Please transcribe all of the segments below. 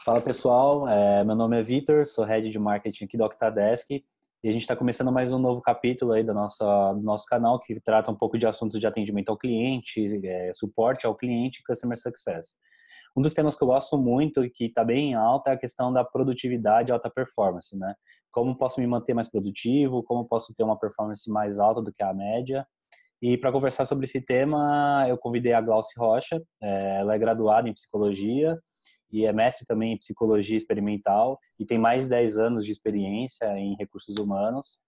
Fala pessoal, meu nome é Vitor, sou Head de Marketing aqui do Octadesk e a gente está começando mais um novo capítulo aí do nosso canal que trata um pouco de assuntos de atendimento ao cliente, suporte ao cliente e Customer Success. Um dos temas que eu gosto muito e que está bem em alta é a questão da produtividade e alta performance, né? Como posso me manter mais produtivo, como posso ter uma performance mais alta do que a média. E para conversar sobre esse tema, eu convidei a Glauci Rocha, ela é graduada em psicologia e é mestre também em psicologia experimental e tem mais de 10 anos de experiência em recursos humanos.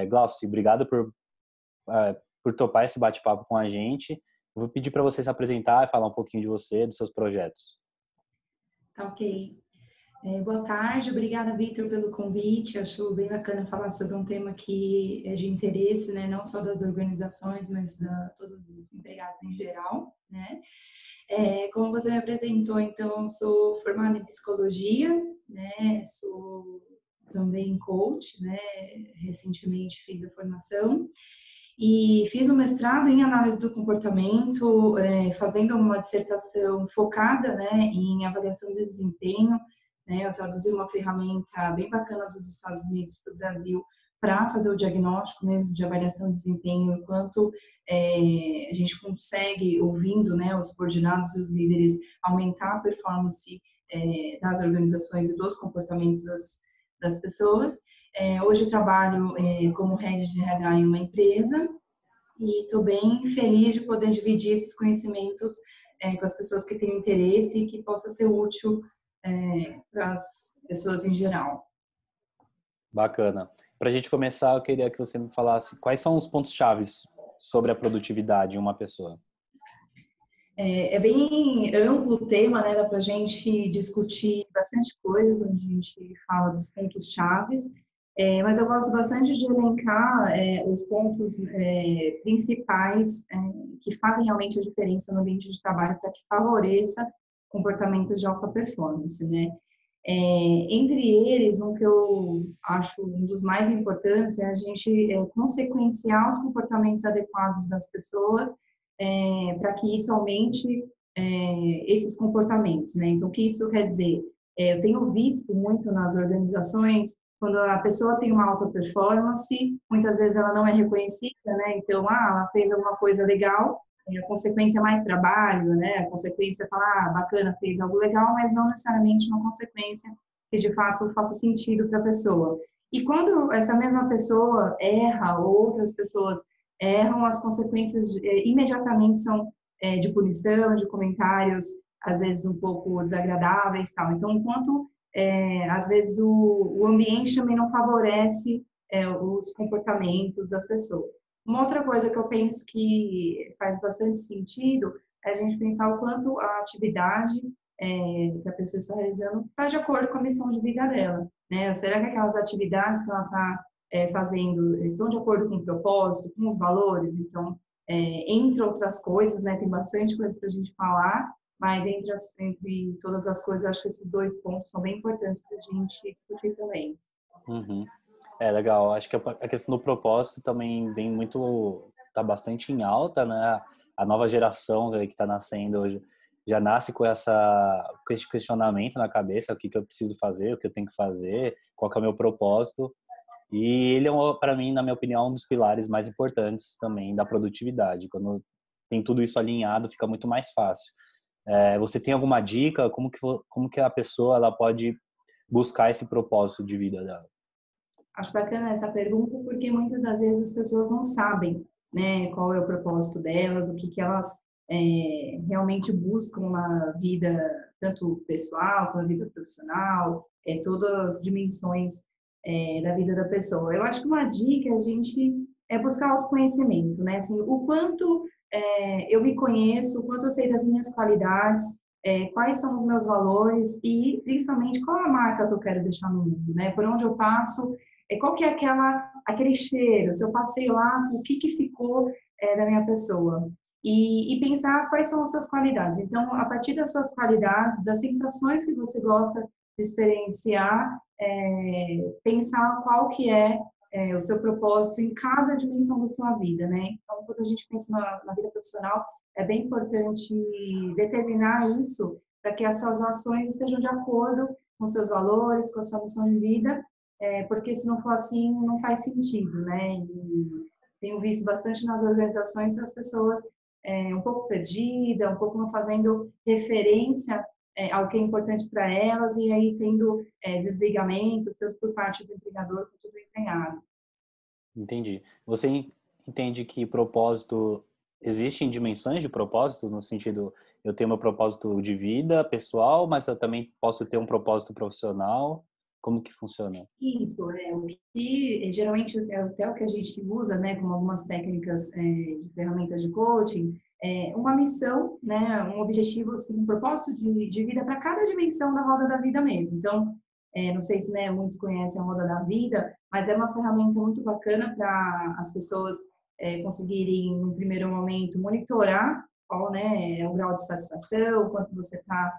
Glauci, obrigado por topar esse bate-papo com a gente. Eu vou pedir para você se apresentar e falar um pouquinho de você, dos seus projetos. Tá, ok. Boa tarde, obrigada, Vitor, pelo convite. Acho bem bacana falar sobre um tema que é de interesse, né, não só das organizações, mas de todos os empregados em geral, né? Como você me apresentou, então, eu sou formada em psicologia, né? Sou também coach, né? Recentemente fiz a formação e fiz um mestrado em análise do comportamento, fazendo uma dissertação focada, né, em avaliação de desempenho, né? Eu traduzi uma ferramenta bem bacana dos Estados Unidos para o Brasil para fazer o diagnóstico mesmo de avaliação de desempenho, enquanto a gente consegue, ouvindo, né, os subordinados e os líderes, aumentar a performance das organizações e dos comportamentos das pessoas. Hoje eu trabalho como head de RH em uma empresa e estou bem feliz de poder dividir esses conhecimentos com as pessoas que têm interesse e que possa ser útil para as pessoas em geral. Bacana. Para a gente começar, eu queria que você me falasse quais são os pontos chaves sobre a produtividade em uma pessoa. É bem amplo o tema, né? Dá para a gente discutir bastante coisa quando a gente fala dos pontos chaves, mas eu gosto bastante de elencar os pontos principais que fazem realmente a diferença no ambiente de trabalho para que favoreça comportamentos de alta performance, né? Entre eles, um que eu acho um dos mais importantes é a gente consequenciar os comportamentos adequados das pessoas para que isso aumente esses comportamentos, né? Então, o que isso quer dizer? Eu tenho visto muito nas organizações, quando a pessoa tem uma alta performance, muitas vezes ela não é reconhecida, né? Então, ela fez alguma coisa legal, a consequência é mais trabalho, né? A consequência é falar, bacana, fez algo legal, mas não necessariamente uma consequência que de fato faça sentido para a pessoa. E quando essa mesma pessoa erra, ou outras pessoas erram, as consequências imediatamente são de punição, de comentários, às vezes um pouco desagradáveis, tal. Então, enquanto às vezes o ambiente também não favorece os comportamentos das pessoas. Uma outra coisa que eu penso que faz bastante sentido é a gente pensar o quanto a atividade que a pessoa está realizando está de acordo com a missão de vida dela, né? Será que aquelas atividades que ela está fazendo estão de acordo com o propósito, com os valores? Então, entre outras coisas, né? Tem bastante coisa para a gente falar, mas entre todas as coisas, acho que esses dois pontos são bem importantes para a gente discutir também. Uhum. Legal. Acho que a questão do propósito também vem muito, tá bastante em alta, né? A nova geração que está nascendo hoje já nasce com esse questionamento na cabeça, o que eu preciso fazer, o que eu tenho que fazer, qual que é o meu propósito. E ele é, para mim, na minha opinião, um dos pilares mais importantes também da produtividade. Quando tem tudo isso alinhado, fica muito mais fácil. Você tem alguma dica? Como que a pessoa ela pode buscar esse propósito de vida dela? Acho bacana essa pergunta porque muitas das vezes as pessoas não sabem, né, qual é o propósito delas, o que elas realmente buscam na vida, tanto pessoal quanto na vida profissional, todas as dimensões da vida da pessoa. Eu acho que uma dica é a gente buscar autoconhecimento, né? Assim, o quanto eu me conheço, o quanto eu sei das minhas qualidades, quais são os meus valores e, principalmente, qual a marca que eu quero deixar no mundo, né? Por onde eu passo, qual que é aquele cheiro? Se eu passei lá, o que ficou da minha pessoa? E pensar quais são as suas qualidades. Então, a partir das suas qualidades, das sensações que você gosta de experienciar, pensar qual que é o seu propósito em cada dimensão da sua vida, né? Então, quando a gente pensa na vida profissional, é bem importante determinar isso para que as suas ações estejam de acordo com seus valores, com a sua missão de vida, porque se não for assim, não faz sentido, né? E tenho visto bastante nas organizações as pessoas um pouco perdidas, um pouco não fazendo referência ao que é importante para elas e aí tendo desligamentos, tanto por parte do empregador quanto do empenhado. Entendi. Você entende que propósito, existem dimensões de propósito, no sentido, eu tenho meu propósito de vida pessoal, mas eu também posso ter um propósito profissional? Como que funciona? Isso, o que geralmente é até o que a gente usa, né, como algumas técnicas de ferramentas de coaching, uma missão, né, um objetivo, assim, um propósito de vida para cada dimensão da roda da vida mesmo. Então, não sei se né, muitos conhecem a roda da vida, mas é uma ferramenta muito bacana para as pessoas conseguirem, no primeiro momento, monitorar qual né, é o grau de satisfação, quanto você está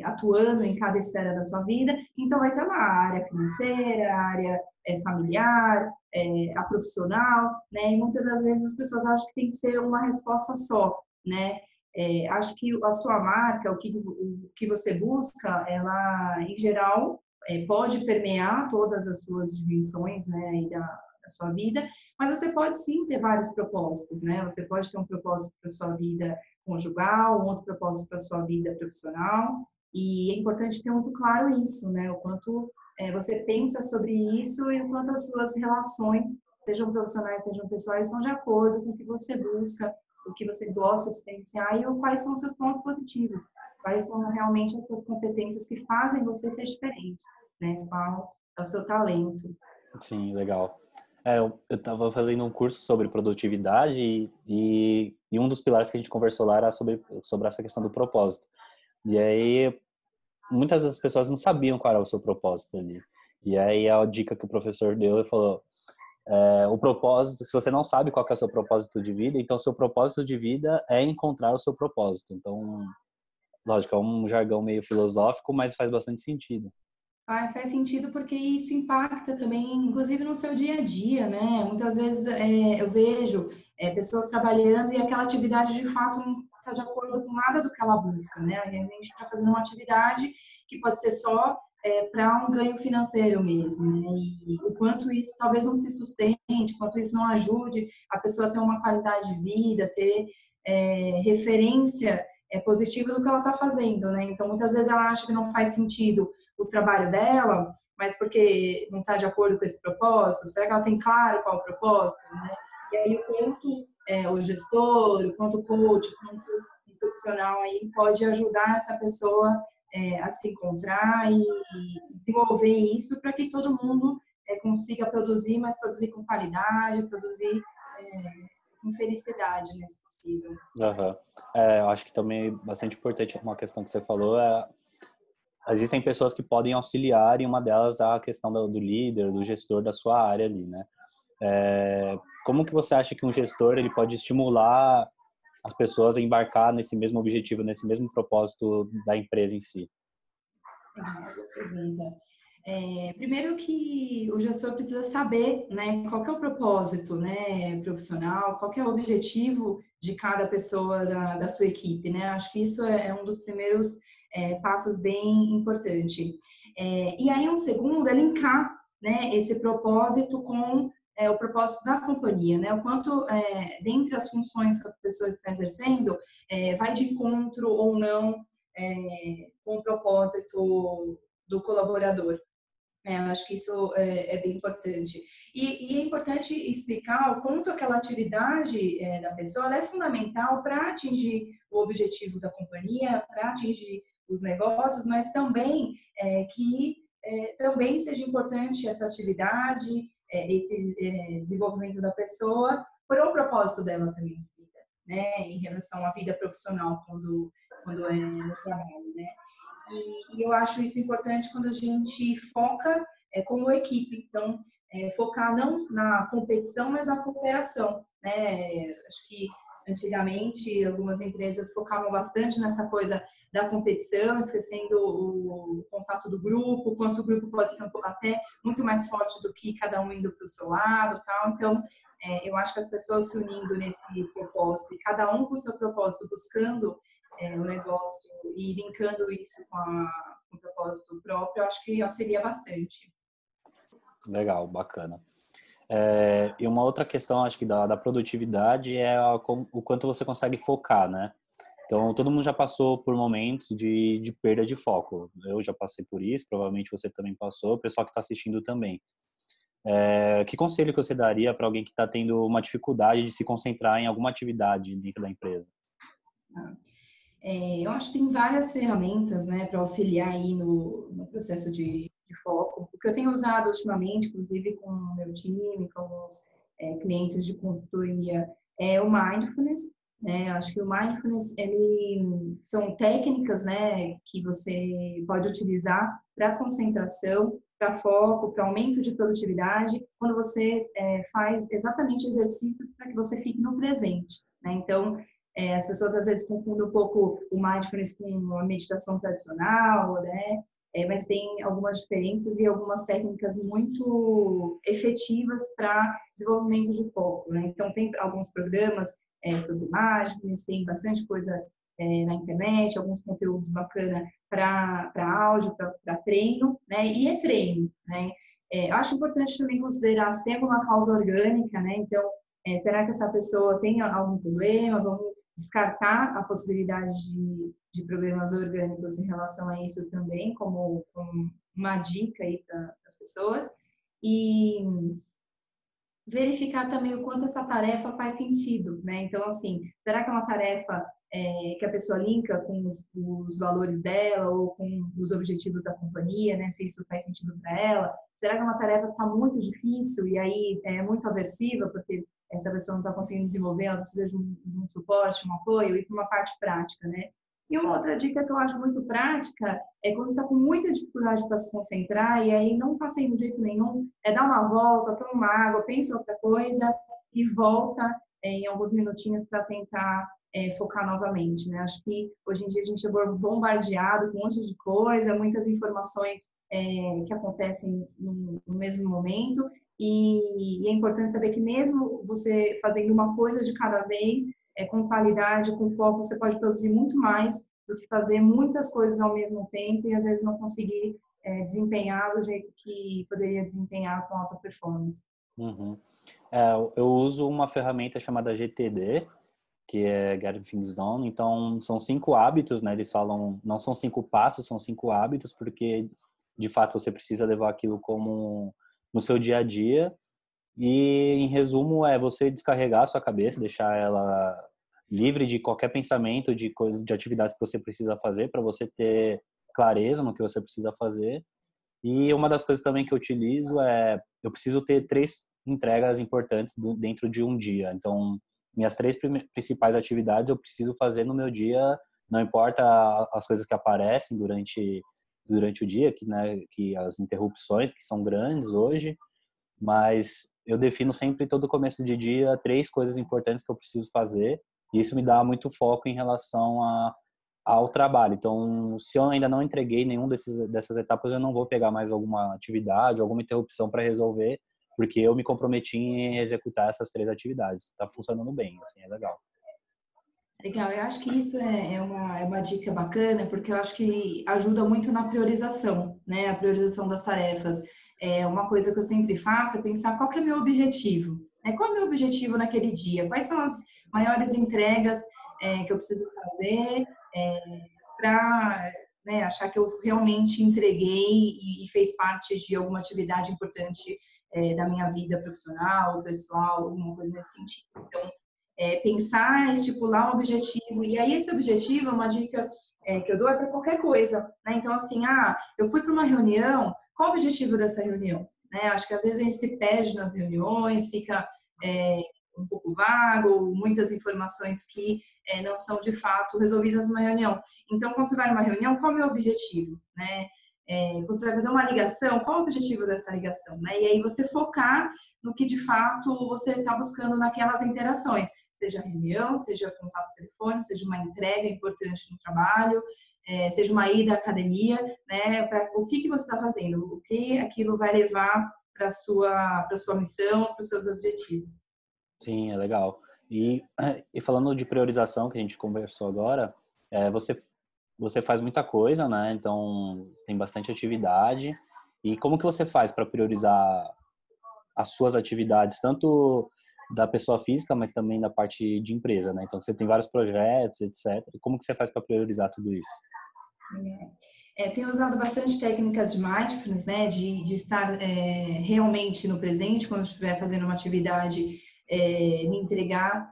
atuando em cada esfera da sua vida. Então, vai ter lá a área financeira, a área familiar, a profissional, né? E muitas das vezes as pessoas acham que tem que ser uma resposta só, né? Acho que a sua marca, o que você busca, ela, em geral, pode permear todas as suas dimensões, né, aí da sua vida, mas você pode sim ter vários propósitos, né? Você pode ter um propósito para a sua vida conjugal, um outro propósito para a sua vida profissional, e é importante ter muito claro isso, né? O quanto você pensa sobre isso e o quanto as suas relações, sejam profissionais, sejam pessoais, estão de acordo com o que você busca, o que você gosta de experienciar e quais são os seus pontos positivos, quais são realmente as suas competências que fazem você ser diferente, né? Qual é o seu talento. Sim, legal. Eu estava fazendo um curso sobre produtividade e um dos pilares que a gente conversou lá era sobre essa questão do propósito. E aí, muitas das pessoas não sabiam qual era o seu propósito ali. E aí, a dica que o professor deu, ele falou, o propósito, se você não sabe qual que é o seu propósito de vida, então o seu propósito de vida é encontrar o seu propósito. Então, lógico, é um jargão meio filosófico, mas faz bastante sentido. Faz sentido porque isso impacta também, inclusive no seu dia a dia, né? Muitas vezes eu vejo pessoas trabalhando e aquela atividade de fato não está de acordo com nada do que ela busca, né? A gente está fazendo uma atividade que pode ser só para um ganho financeiro mesmo, né? E o quanto isso talvez não se sustente, quanto isso não ajude a pessoa a ter uma qualidade de vida, ter referência positiva do que ela está fazendo, né? Então, muitas vezes ela acha que não faz sentido o trabalho dela, mas porque não está de acordo com esse propósito? Será que ela tem claro qual é o propósito? Né? E aí, o quanto o gestor, o quanto o coach, o quanto o profissional aí pode ajudar essa pessoa a se encontrar e desenvolver isso para que todo mundo consiga produzir, mas produzir com qualidade, produzir com felicidade, né, se possível. Uhum. Eu acho que também é bastante importante uma questão que você falou, existem pessoas que podem auxiliar e uma delas é a questão do líder, do gestor da sua área ali, né? Como que você acha que um gestor ele pode estimular as pessoas a embarcar nesse mesmo objetivo, nesse mesmo propósito da empresa em si? Legal, boa pergunta. Primeiro que o gestor precisa saber, né, qual que é o propósito, né, profissional, qual que é o objetivo de cada pessoa da sua equipe, né? Acho que isso é um dos primeiros passos bem importante. E aí um segundo é linkar, né, esse propósito com o propósito da companhia, né? O quanto dentre as funções que a pessoa está exercendo vai de encontro ou não com o propósito do colaborador. Eu acho que isso é bem importante. E é importante explicar o quanto aquela atividade da pessoa ela é fundamental para atingir o objetivo da companhia, para atingir os negócios, mas também que também seja importante essa atividade, esse desenvolvimento da pessoa, para o propósito dela também, né, em relação à vida profissional, quando é no trabalho, né? E eu acho isso importante quando a gente foca como equipe. Então, focar não na competição, mas na cooperação, né? Acho que antigamente algumas empresas focavam bastante nessa coisa da competição, esquecendo o contato do grupo, quanto o grupo pode ser até muito mais forte do que cada um indo para o seu lado, tal. Então, eu acho que as pessoas se unindo nesse propósito e cada um com o seu propósito buscando o negócio e linkando isso com o propósito próprio, eu acho que auxilia bastante. Legal, bacana. E uma outra questão, acho que da produtividade é o quanto você consegue focar, né? Então, todo mundo já passou por momentos de perda de foco. Eu já passei por isso, provavelmente você também passou, o pessoal que está assistindo também. Que conselho que você daria para alguém que está tendo uma dificuldade de se concentrar em alguma atividade dentro da empresa? Eu acho que tem várias ferramentas, né, para auxiliar aí no processo de foco. O que eu tenho usado ultimamente, inclusive com o meu time, com os clientes de consultoria, é o mindfulness. Né? Acho que o mindfulness, são técnicas, né, que você pode utilizar para concentração, para foco, para aumento de produtividade, quando você faz exatamente exercícios para que você fique no presente. Né? Então, as pessoas às vezes confundem um pouco o mindfulness com a meditação tradicional, né? Mas tem algumas diferenças e algumas técnicas muito efetivas para desenvolvimento de foco, né? Então, tem alguns programas sobre mindfulness, tem bastante coisa na internet, alguns conteúdos bacanas para áudio, para treino, né? E é treino, né? Acho importante também considerar se tem alguma causa orgânica, né? Então, será que essa pessoa tem algum problema? Vamos descartar a possibilidade de problemas orgânicos em relação a isso também, como uma dica aí para as pessoas. E verificar também o quanto essa tarefa faz sentido, né? Então, assim, será que é uma tarefa que a pessoa linka com os valores dela ou com os objetivos da companhia, né? Se isso faz sentido para ela? Será que é uma tarefa que está muito difícil e aí é muito aversiva, porque essa pessoa não está conseguindo desenvolver, ela precisa de um suporte, um apoio, e para uma parte prática, né? E uma outra dica que eu acho muito prática é quando você está com muita dificuldade para se concentrar e aí não está sendo de jeito nenhum, dar uma volta, toma uma água, pensa outra coisa e volta em alguns minutinhos para tentar focar novamente, né? Acho que hoje em dia a gente é bombardeado com um monte de coisa, muitas informações que acontecem no mesmo momento e é importante saber que mesmo você fazendo uma coisa de cada vez, com qualidade, com foco, você pode produzir muito mais do que fazer muitas coisas ao mesmo tempo e às vezes não conseguir desempenhar do jeito que poderia desempenhar com alta performance. Uhum. Eu uso uma ferramenta chamada GTD, que é Getting Things Done. Então, são 5 hábitos, né? Eles falam, não são 5 passos, são 5 hábitos, porque, de fato, você precisa levar aquilo como no seu dia a dia. E, em resumo, é você descarregar a sua cabeça, deixar ela livre de qualquer pensamento, de atividades que você precisa fazer, para você ter clareza no que você precisa fazer. E uma das coisas também que eu utilizo eu preciso ter 3 entregas importantes dentro de um dia. Então, minhas 3 principais atividades eu preciso fazer no meu dia, não importa as coisas que aparecem durante o dia, que as interrupções que são grandes hoje, mas eu defino sempre todo começo de dia 3 coisas importantes que eu preciso fazer, e isso me dá muito foco em relação ao trabalho. Então, se eu ainda não entreguei nenhum dessas etapas, eu não vou pegar mais alguma atividade, alguma interrupção para resolver, porque eu me comprometi em executar essas 3 atividades. Está funcionando bem, assim, é legal. Legal, eu acho que isso é uma dica bacana, porque eu acho que ajuda muito na priorização, né? A priorização das tarefas. Uma coisa que eu sempre faço é pensar qual que é o meu objetivo, né? Qual é o meu objetivo naquele dia? Quais são as maiores entregas que eu preciso fazer para achar que eu realmente entreguei e fez parte de alguma atividade importante da minha vida profissional, pessoal, alguma coisa nesse sentido. Então, pensar, estipular um objetivo. E aí, esse objetivo, uma dica que eu dou é para qualquer coisa. Né? Então, assim, eu fui para uma reunião, qual o objetivo dessa reunião? Né? Acho que às vezes a gente se perde nas reuniões, fica um pouco vago, muitas informações que não são de fato resolvidas numa reunião. Então, quando você vai numa reunião, qual é o meu objetivo? Né? Quando você vai fazer uma ligação, qual é o objetivo dessa ligação? Né? E aí você focar no que de fato você está buscando naquelas interações, seja reunião, seja contato telefônico, seja uma entrega importante no trabalho, seja uma ida à academia, né? O que você está fazendo? O que aquilo vai levar para sua missão, para os seus objetivos? Sim, é legal. E falando de priorização que a gente conversou agora, Você, você faz muita coisa, né? Então, tem bastante atividade. E como que você faz para priorizar as suas atividades, tanto da pessoa física, mas também da parte de empresa, né? Então, você tem vários projetos, etc. Como que você faz para priorizar tudo isso? Tenho usado bastante técnicas de mindfulness, né, de estar realmente no presente, quando eu estiver fazendo uma atividade, me entregar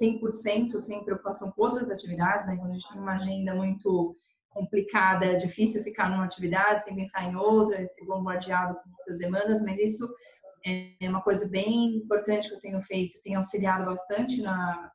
100%, sem preocupação com outras atividades, né, quando a gente tem uma agenda muito complicada, é difícil ficar numa atividade sem pensar em outra, ser bombardeado com outras demandas, mas isso é uma coisa bem importante que eu tenho feito, tem auxiliado bastante na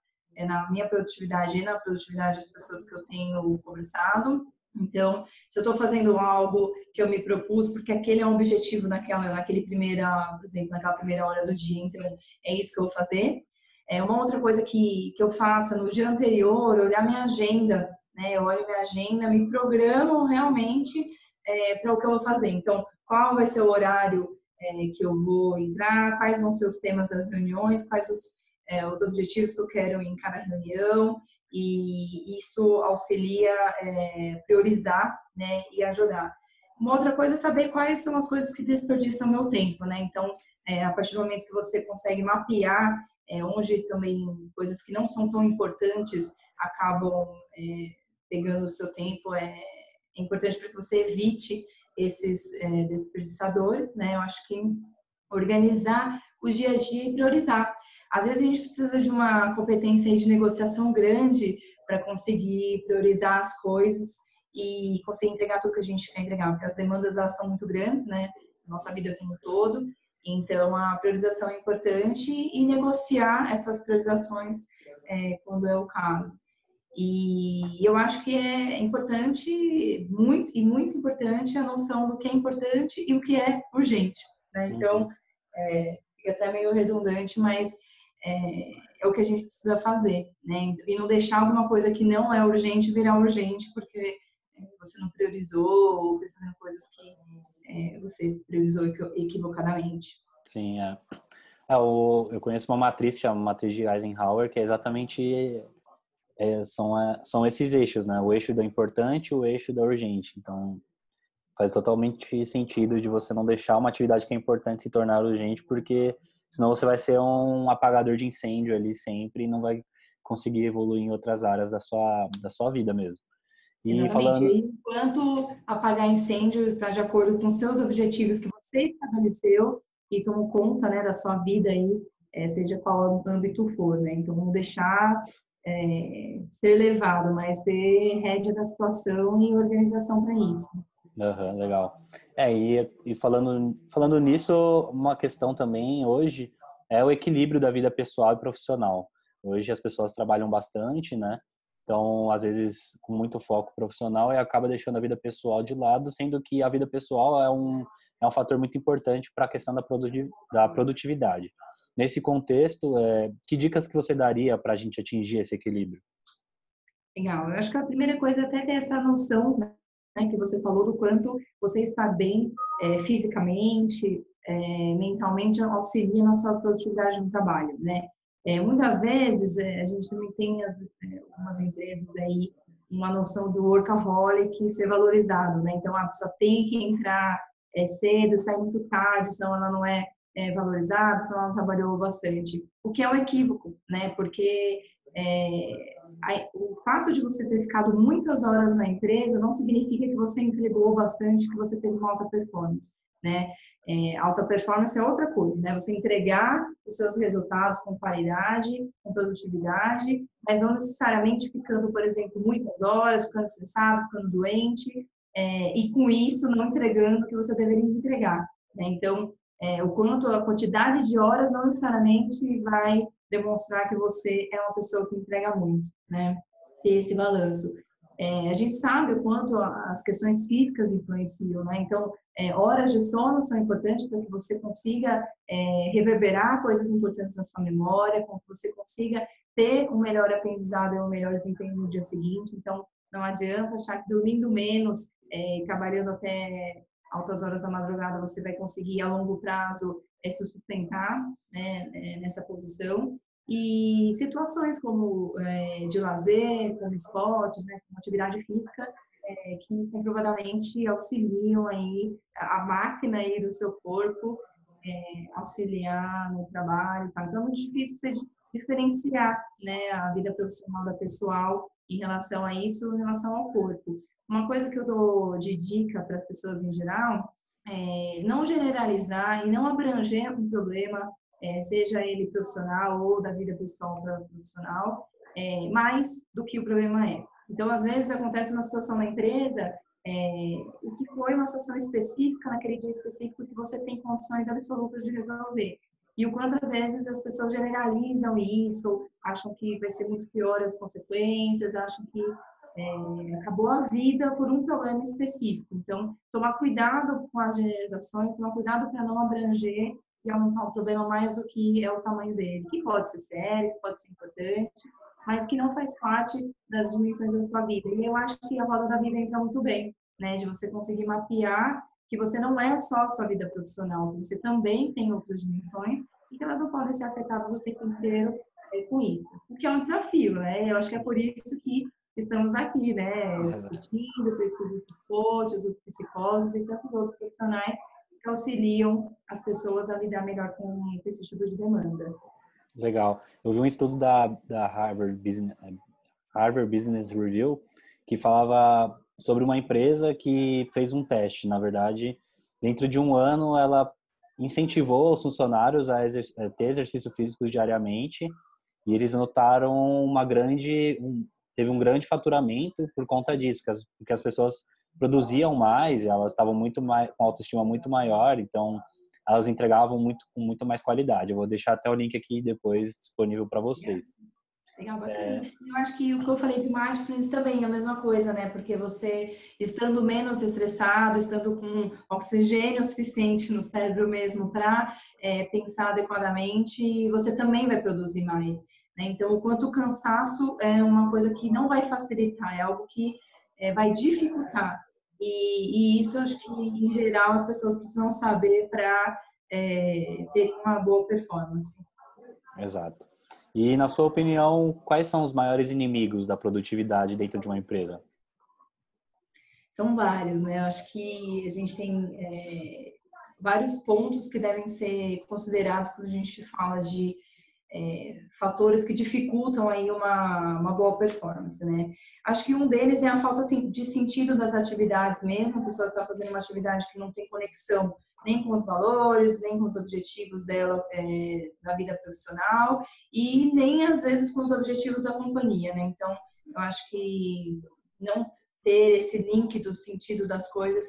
minha produtividade e na produtividade das pessoas que eu tenho conversado. Então, se eu estou fazendo algo que eu me propus, porque aquele é um objetivo por exemplo, naquela primeira hora do dia, então é isso que eu vou fazer. Uma outra coisa que eu faço no dia anterior, olhar minha agenda, né? Eu olho minha agenda, me programo realmente para o que eu vou fazer. Então, qual vai ser o horário que eu vou entrar, quais vão ser os temas das reuniões, quais os objetivos que eu quero em cada reunião, e isso auxilia priorizar, né, e ajudar. Uma outra coisa é saber quais são as coisas que desperdiçam meu tempo, né? Então, a partir do momento que você consegue mapear onde também coisas que não são tão importantes acabam pegando o seu tempo, é importante para que você evite esses desperdiçadores, né? Eu acho que organizar o dia a dia e priorizar. Às vezes a gente precisa de uma competência de negociação grande para conseguir priorizar as coisas e conseguir entregar tudo que a gente quer entregar, porque as demandas elas são muito grandes, né? Nossa vida como um todo. Então a priorização é importante e negociar essas priorizações quando é o caso. E eu acho que é importante, muito importante, a noção do que é importante e o que é urgente, né? Então, fica até meio redundante, mas é o que a gente precisa fazer, né? E não deixar alguma coisa que não é urgente virar urgente porque você não priorizou ou fazendo coisas que você priorizou equivocadamente. Sim, é. Eu conheço uma matriz que chama matriz de Eisenhower, que é exatamente são esses eixos, né? O eixo da importante e o eixo da urgente. Então, faz totalmente sentido de você não deixar uma atividade que é importante se tornar urgente, porque senão você vai ser um apagador de incêndio ali sempre e não vai conseguir evoluir em outras áreas da sua vida mesmo. E Exatamente. E falando, aí, enquanto apagar incêndio está de acordo com seus objetivos que você estabeleceu e tomou conta, né, da sua vida aí, seja qual âmbito for, né? Então, não deixar ser levado, mas ter rédea da situação e organização para isso. aham, legal. E falando nisso, uma questão também hoje é o equilíbrio da vida pessoal e profissional. Hoje as pessoas trabalham bastante, né? Então, às vezes, com muito foco profissional, e acaba deixando a vida pessoal de lado, sendo que a vida pessoal é um fator muito importante para a questão da produtividade. Nesse contexto, que dicas que você daria para a gente atingir esse equilíbrio? Legal. Eu acho que a primeira coisa é até ter essa noção, né, que você falou do quanto você está bem fisicamente, mentalmente, auxilia na sua produtividade no trabalho, né? Muitas vezes a gente também tem algumas empresas aí uma noção do workaholic ser valorizado, né? Então a pessoa tem que entrar cedo, sair muito tarde, senão ela não é valorizada, senão ela não trabalhou bastante. O que é um equívoco, né? Porque o fato de você ter ficado muitas horas na empresa não significa que você entregou bastante, que você teve uma alta performance, né? Alta performance é outra coisa, né? Você entregar os seus resultados com qualidade, com produtividade, mas não necessariamente ficando, por exemplo, muitas horas, ficando estressado, ficando doente, e com isso não entregando o que você deveria entregar, né? Então, o quanto a quantidade de horas não necessariamente vai demonstrar que você é uma pessoa que entrega muito, né? Ter esse balanço. A gente sabe o quanto as questões físicas influenciam, né? Então, horas de sono são importantes para que você consiga reverberar coisas importantes na sua memória, para que você consiga ter um melhor aprendizado e um melhor desempenho no dia seguinte. Então, não adianta achar que dormindo menos, trabalhando até altas horas da madrugada, você vai conseguir a longo prazo se sustentar, né, nessa posição. e situações como de lazer, como esportes, né, como atividade física, que comprovadamente auxiliam aí a máquina aí do seu corpo, auxiliar no trabalho, tá? Então é muito difícil você diferenciar, né, a vida profissional da pessoal em relação a isso, em relação ao corpo. Uma coisa que eu dou de dica para as pessoas em geral é não generalizar e não abranger um problema, seja ele profissional ou da vida pessoal para profissional, mais do que o problema é. Então, às vezes, acontece uma situação na empresa, o que foi uma situação específica, naquele dia específico, que você tem condições absolutas de resolver. E o quanto, às vezes, as pessoas generalizam isso, acham que vai ser muito pior as consequências, acham que acabou a vida por um problema específico. Então, tomar cuidado com as generalizações, tomar cuidado para não abranger e aumentar o problema mais do que é o tamanho dele, que pode ser sério, pode ser importante, mas que não faz parte das dimensões da sua vida. E eu acho que a roda da vida entra muito bem, né? De você conseguir mapear que você não é só a sua vida profissional, que você também tem outras dimensões e que elas não podem ser afetadas o tempo inteiro com isso. O que é um desafio, né? Eu acho que é por isso que estamos aqui, né? Discutindo, pesquisando os coaches, os psicólogos e tantos outros profissionais que auxiliam as pessoas a lidar melhor com esse tipo de demanda. Legal. Eu vi um estudo da Harvard Business Review que falava sobre uma empresa que fez um teste. Na verdade, dentro de um ano, ela incentivou os funcionários a ter exercício físico diariamente e eles notaram teve um grande faturamento por conta disso, porque as pessoas produziam mais, elas estavam com autoestima muito maior, então elas entregavam com muito mais qualidade. Eu vou deixar até o link aqui depois disponível para vocês. Legal, bacana. Eu acho que o que eu falei de mindfulness também é a mesma coisa, né? Porque você, estando menos estressado, estando com oxigênio suficiente no cérebro mesmo para pensar adequadamente, você também vai produzir mais, né? Então, o quanto o cansaço é uma coisa que não vai facilitar, é algo que vai dificultar. E isso, acho que, em geral, as pessoas precisam saber para ter uma boa performance. Exato. E, na sua opinião, quais são os maiores inimigos da produtividade dentro de uma empresa? São vários, né? Eu acho que a gente tem vários pontos que devem ser considerados quando a gente fala de fatores que dificultam aí uma boa performance, né? Acho que um deles é a falta assim, de sentido das atividades mesmo. A pessoa está fazendo uma atividade que não tem conexão nem com os valores, nem com os objetivos dela da vida profissional e nem às vezes com os objetivos da companhia, né? Então, eu acho que não ter esse link do sentido das coisas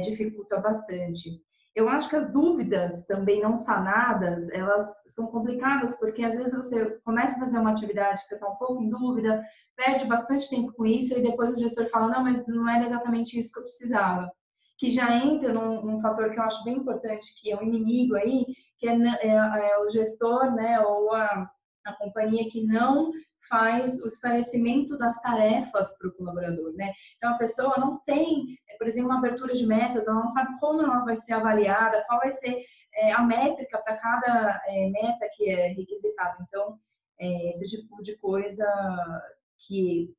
dificulta bastante. Eu acho que as dúvidas também não sanadas, elas são complicadas, porque às vezes você começa a fazer uma atividade, você está um pouco em dúvida, perde bastante tempo com isso, e depois o gestor fala, não, mas não era exatamente isso que eu precisava. Que já entra num fator que eu acho bem importante, que é um inimigo aí, que é o gestor, né, ou a companhia que não faz o esclarecimento das tarefas para o colaborador, né? Então, a pessoa não tem, por exemplo, uma abertura de metas, ela não sabe como ela vai ser avaliada, qual vai ser a métrica para cada meta que é requisitada. Então, esse tipo de coisa que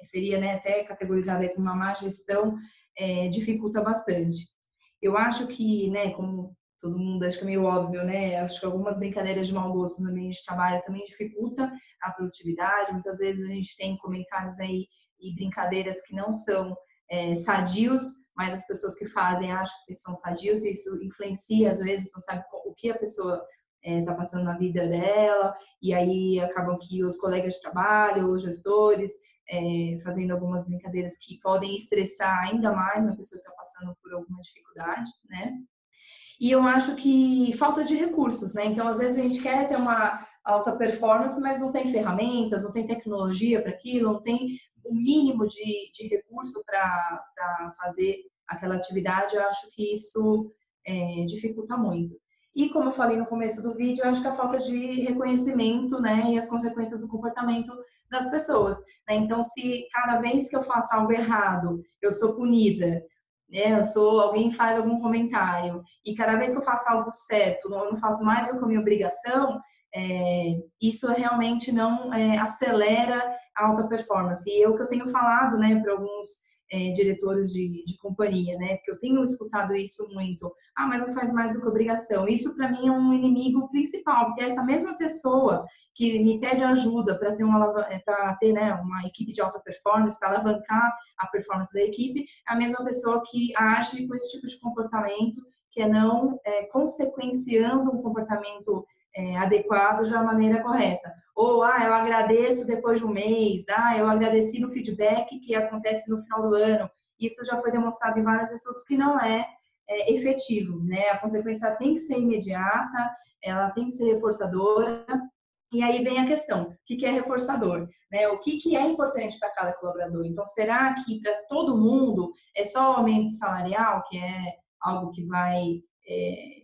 seria, né, até categorizada como uma má gestão, dificulta bastante. Eu acho que, né, como todo mundo acho que é meio óbvio, né? Acho que algumas brincadeiras de mau gosto no ambiente de trabalho também dificulta a produtividade. Muitas vezes a gente tem comentários aí e brincadeiras que não são sadios, mas as pessoas que fazem acham que são sadios e isso influencia, às vezes, não sabe o que a pessoa está passando na vida dela, e aí acabam que os colegas de trabalho, os gestores, fazendo algumas brincadeiras que podem estressar ainda mais uma pessoa que está passando por alguma dificuldade, né? E eu acho que falta de recursos, né? Então, às vezes a gente quer ter uma alta performance, mas não tem ferramentas, não tem tecnologia para aquilo, não tem o mínimo de recurso para fazer aquela atividade. Eu acho que isso dificulta muito. E como eu falei no começo do vídeo, eu acho que a falta de reconhecimento, né, e as consequências do comportamento das pessoas, né? Então, se cada vez que eu faço algo errado, eu sou punida, alguém faz algum comentário, e cada vez que eu faço algo certo, eu não faço mais do que a minha obrigação, isso realmente não acelera a alta performance. E é o que eu tenho falado, né, para alguns diretores de companhia, né, porque eu tenho escutado isso muito. Ah, mas não faz mais do que obrigação. Isso para mim é um inimigo principal, porque essa mesma pessoa que me pede ajuda para ter, né, uma equipe de alta performance, para alavancar a performance da equipe, é a mesma pessoa que age com esse tipo de comportamento, que é não consequenciando um comportamento adequado de uma maneira correta. Ou, eu agradeço depois de um mês, eu agradeci no feedback que acontece no final do ano. Isso já foi demonstrado em vários estudos que não é efetivo, né? A consequência tem que ser imediata, ela tem que ser reforçadora. E aí vem a questão, o que é reforçador? Né? O que é importante para cada colaborador? Então, será que para todo mundo é só o aumento salarial, que é algo que vai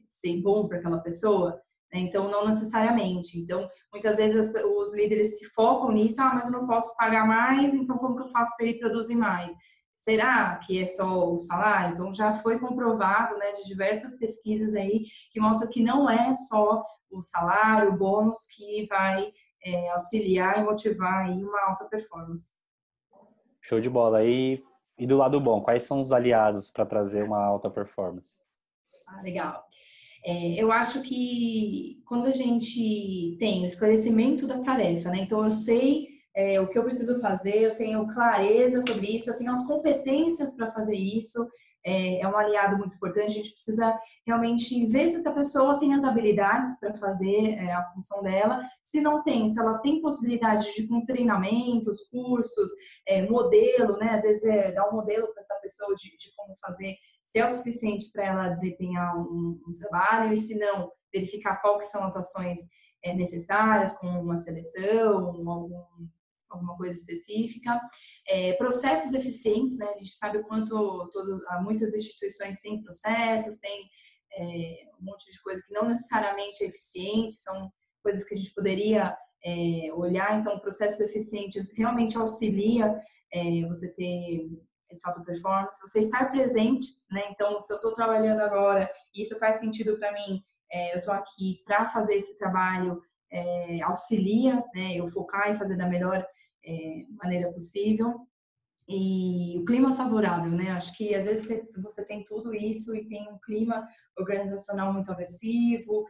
ser bom para aquela pessoa? Então, não necessariamente. Então, muitas vezes os líderes se focam nisso, mas eu não posso pagar mais, então como que eu faço para ele produzir mais? Será que é só o salário? Então, já foi comprovado, né, de diversas pesquisas aí, que mostram que não é só o salário, o bônus que vai auxiliar e motivar aí uma alta performance. Show de bola. E do lado bom, quais são os aliados para trazer uma alta performance? Legal. Eu acho que quando a gente tem o esclarecimento da tarefa, né? Então eu sei o que eu preciso fazer, eu tenho clareza sobre isso, eu tenho as competências para fazer isso, é um aliado muito importante. A gente precisa realmente ver se essa pessoa tem as habilidades para fazer a função dela. Se não tem, se ela tem possibilidade de com treinamentos, cursos, modelo, né? Às vezes dar um modelo para essa pessoa de como fazer, se é o suficiente para ela desempenhar um trabalho, e se não, verificar qual que são as ações necessárias, como uma seleção, alguma coisa específica. Processos eficientes, né? A gente sabe o quanto muitas instituições têm processos, tem um monte de coisa que não necessariamente é eficiente, são coisas que a gente poderia olhar. Então, processos eficientes realmente auxilia você ter essa alta performance, você estar presente, né? Então, se eu estou trabalhando agora e isso faz sentido para mim, eu estou aqui para fazer esse trabalho, auxilia, né? Eu focar e fazer da melhor maneira possível. E o clima favorável, né? Acho que às vezes você tem tudo isso e tem um clima organizacional muito aversivo,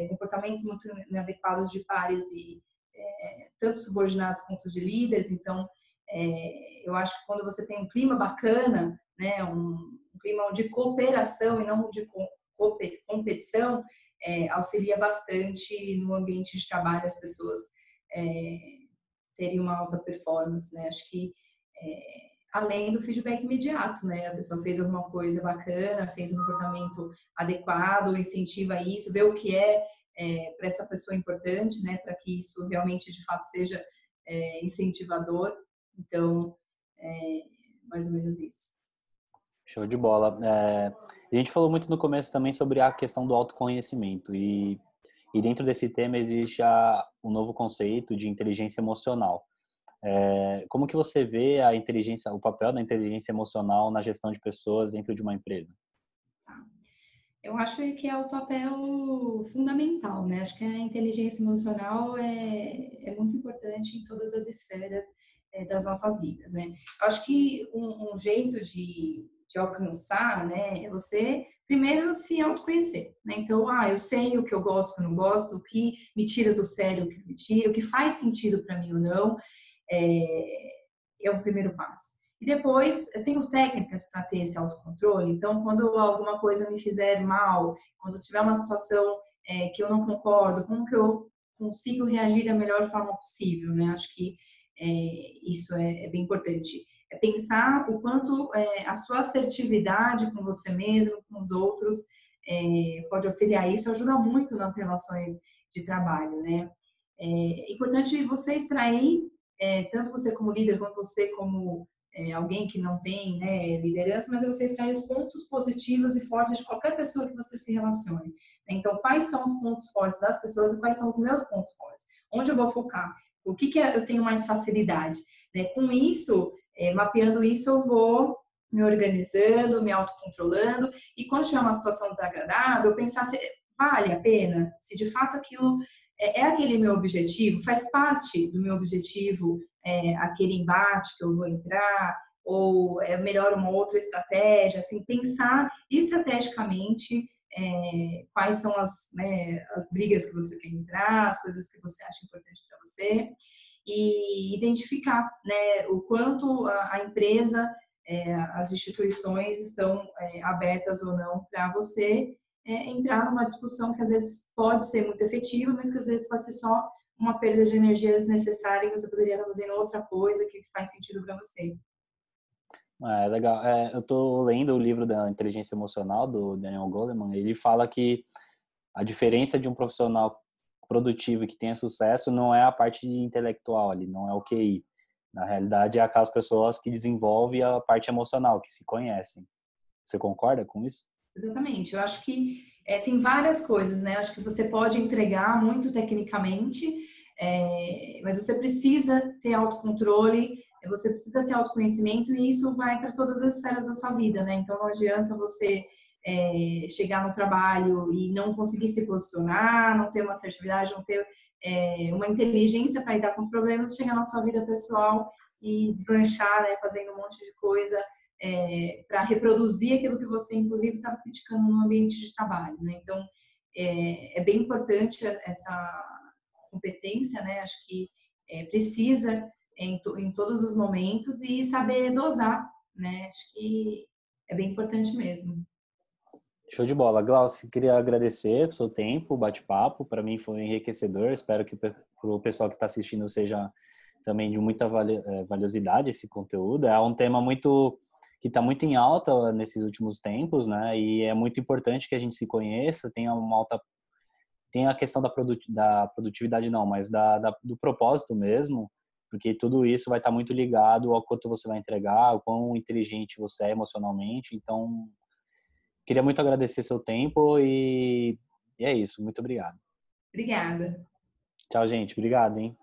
comportamentos muito inadequados de pares e tanto subordinados quanto de líderes. Então, eu acho que quando você tem um clima bacana, né, um clima de cooperação e não de competição, auxilia bastante no ambiente de trabalho as pessoas terem uma alta performance, né? Acho que além do feedback imediato, né? A pessoa fez alguma coisa bacana, fez um comportamento adequado, incentiva isso, vê o que para essa pessoa importante, né? Para que isso realmente de fato seja incentivador. Então, mais ou menos isso. Show de bola. A gente falou muito no começo também sobre a questão do autoconhecimento e dentro desse tema existe um novo conceito de inteligência emocional. Como que você vê o papel da inteligência emocional na gestão de pessoas dentro de uma empresa? Eu acho que é o papel fundamental, né? Acho que a inteligência emocional é muito importante em todas as esferas das nossas vidas, né? Eu acho que um jeito de alcançar, né, é você primeiro se autoconhecer, né? Então, eu sei o que eu gosto, o que eu não gosto, o que me tira do sério, o que me tira, o que faz sentido para mim ou não, é o primeiro passo. E depois, eu tenho técnicas para ter esse autocontrole. Então, quando alguma coisa me fizer mal, quando tiver uma situação que eu não concordo, como que eu consigo reagir da melhor forma possível, né? Acho que isso é bem importante. É pensar o quanto a sua assertividade com você mesmo, com os outros, pode auxiliar. Isso ajuda muito nas relações de trabalho, né? É importante você extrair, tanto você como líder, quanto você como alguém que não tem, né, liderança, mas você extrair os pontos positivos e fortes de qualquer pessoa que você se relacione. Então, quais são os pontos fortes das pessoas e quais são os meus pontos fortes? Onde eu vou focar? O que eu tenho mais facilidade? Né? Com isso, mapeando isso, eu vou me organizando, me autocontrolando, e quando tiver uma situação desagradável, eu pensar se vale a pena, se de fato aquilo é aquele meu objetivo? Faz parte do meu objetivo aquele embate que eu vou entrar? Ou é melhor uma outra estratégia? Assim, pensar estrategicamente quais são as brigas que você quer entrar, as coisas que você acha importante para você, e identificar, né, o quanto a empresa, as instituições estão abertas ou não para você entrar numa discussão que às vezes pode ser muito efetiva, mas que às vezes pode ser só uma perda de energia desnecessária e você poderia estar fazendo outra coisa que faz sentido para você. É legal. Eu tô lendo o livro da inteligência emocional do Daniel Goleman. Ele fala que a diferença de um profissional produtivo que tenha sucesso não é a parte de intelectual ali, não é o QI. Na realidade, é aquelas pessoas que desenvolvem a parte emocional, que se conhecem. Você concorda com isso? Exatamente. Eu acho que tem várias coisas, né? Eu acho que você pode entregar muito tecnicamente, mas você precisa ter autocontrole, você precisa ter autoconhecimento e isso vai para todas as esferas da sua vida, né? Então não adianta você chegar no trabalho e não conseguir se posicionar, não ter uma assertividade, não ter uma inteligência para lidar com os problemas, chegar na sua vida pessoal e deslanchar, né? Fazendo um monte de coisa para reproduzir aquilo que você, inclusive, estava criticando no ambiente de trabalho, né? Então, é bem importante essa competência, né? Acho que precisa em todos os momentos e saber dosar, né? Acho que é bem importante mesmo. Show de bola. Glaucio, queria agradecer o seu tempo, o bate-papo. Para mim foi enriquecedor. Espero que para o pessoal que está assistindo seja também de muita valiosidade esse conteúdo. É um tema muito que está muito em alta nesses últimos tempos, né? E é muito importante que a gente se conheça, tenha uma alta, tem a questão da produtividade não, mas do propósito mesmo, porque tudo isso vai estar muito ligado ao quanto você vai entregar, ao quão inteligente você é emocionalmente. Então, queria muito agradecer seu tempo e é isso. Muito obrigado. Obrigada. Tchau, gente. Obrigado, hein?